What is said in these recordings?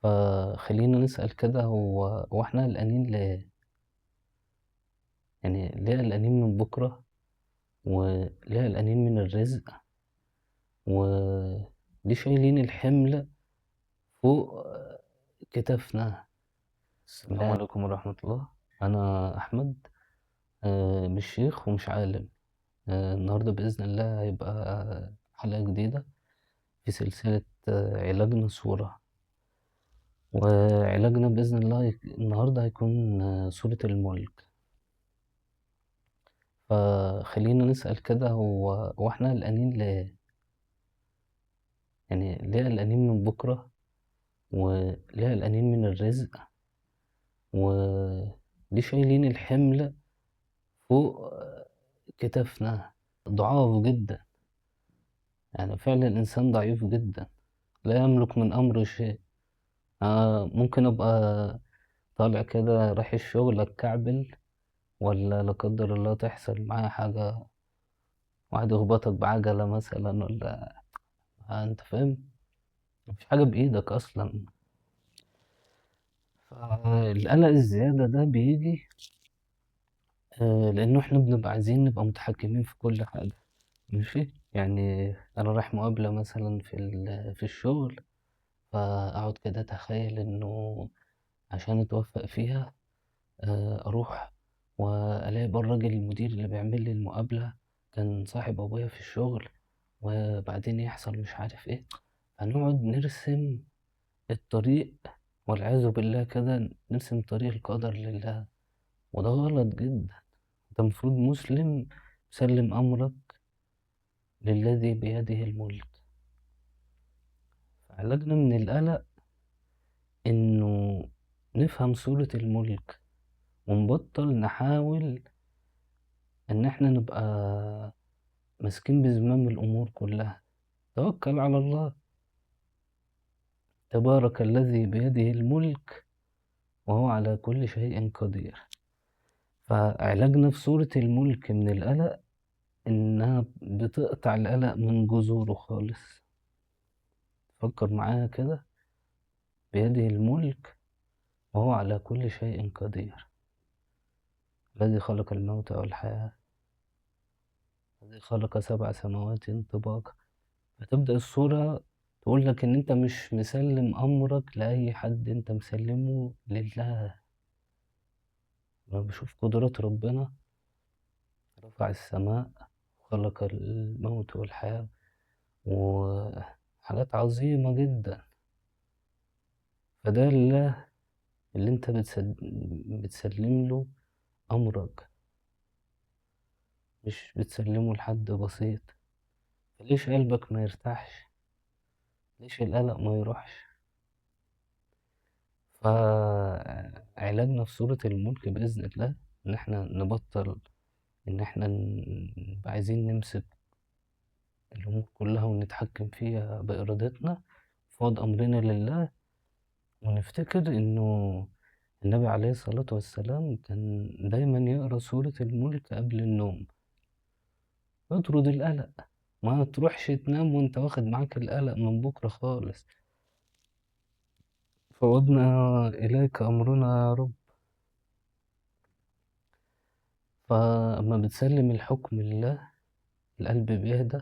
فخلّينا نسأل كده هو إحنا قلقانين ليه؟ يعني ليه قلقانين من بُكرة، وليه قلقانين من الرزق، وليه شايلين الحمل فوق كتافنا؟ السلام عليكم ورحمة الله، أنا أحمد، مش شيخ ومش عالم. النهارده بإذن الله هيبقى حلقة جديدة في سلسلة علاجنا صورة، وعلاجنا بإذن الله النهارده هيكون سورة المُلك. فخلّينا نسأل كده هو إحنا قلقانين ليه؟ يعني ليه قلقانين من بُكرة، وليه قلقانين من الرزق، وليه شايلين الحمل فوق كتافنا؟ ضعاف جدًا، يعني فعلًا إنسان ضعيف جدًا، لا يملك من أمره شيء. ممكن أبقى طالع كده رايح الشغل أتكعبل، والّا لا قدّر الله تحصل معايا حاجة، واحد يخبطك بعجلة مثلًا والّا أنت فاهم؟ ما فيش حاجة بإيدك أصلًا. فالقلق الزيادة ده بييجي لإنه إحنا بنبقى عايزين نبقى متحكمين في كل حاجة، ماشي؟ يعني أنا رايح مقابلة مثلًا في الشغل، فأقعد كده أتخيل إنه عشان أتوفّق فيها أروح وألاقي بقى الراجل المدير اللي بيعمل لي المقابلة كان صاحب أبويا في الشغل، وبعدين يحصل مش عارف إيه، فنقعد نرسم الطريق، والعياذ بالله كده نرسم طريق القدر لله، وده غلط جدًا. أنت المفروض مسلم مسلِّم أمرك للذي بيده الملك. فعلاجنا من القلق إنه نفهم سورة الملك، ونبطّل نحاول إن إحنا نبقى ماسكين بزمام الأمور كلّها. توكّل على الله، تبارك الذي بيده الملك وهو على كل شيء قدير. فعلاجنا في سورة الملك من القلق إنها بتقطع القلق من جذوره خالص. فكّر معايا كده، بيده الملك وهو على كل شيء قدير، الذي خلق الموت والحياة، الذي خلق 7 سماوات طباقًا. فتبدأ الصورة تقول لك إن أنت مش مسلِّم أمرك لأي حد، أنت مسلِّمه لله. لمّا باشوف قدرات ربنا، رفع السماء وخلق الموت والحياة، وحاجات عظيمة جدًا. فده لله اللي أنت بتسلِّم له أمرك، مش بتسلِّمه لحد بسيط. فليش قلبك ما يرتاحش، ليش القلق ما يروحش؟ فعلاجنا في سورة الملك بإذن الله إن إحنا نبطّل إن إحنا نبقى عايزين نمسك الأمور كلّها ونتحكّم فيها بإرادتنا، نفوّض أمرنا لله، ونفتكر إنه النبي عليه الصلاة والسلام كان دايمًا يقرا سورة الملك قبل النوم، اطرد القلق، ما تروحش تنام وأنت واخد معاك القلق من بُكرة خالص. فوضنا إليك أمرنا يا رب. فأمّا بتسلِّم الحكم لله، القلب بيهدى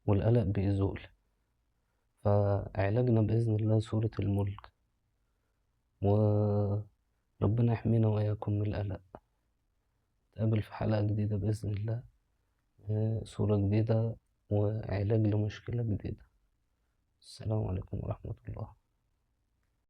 والقلق بيزول. فعلاجنا بإذن الله سورة الملك، وربنا يحمينا وإياكم من القلق. نتقابل في حلقة جديدة بإذن الله، سورة جديدة وعلاج لمشكلة جديدة. السلام عليكم ورحمة الله.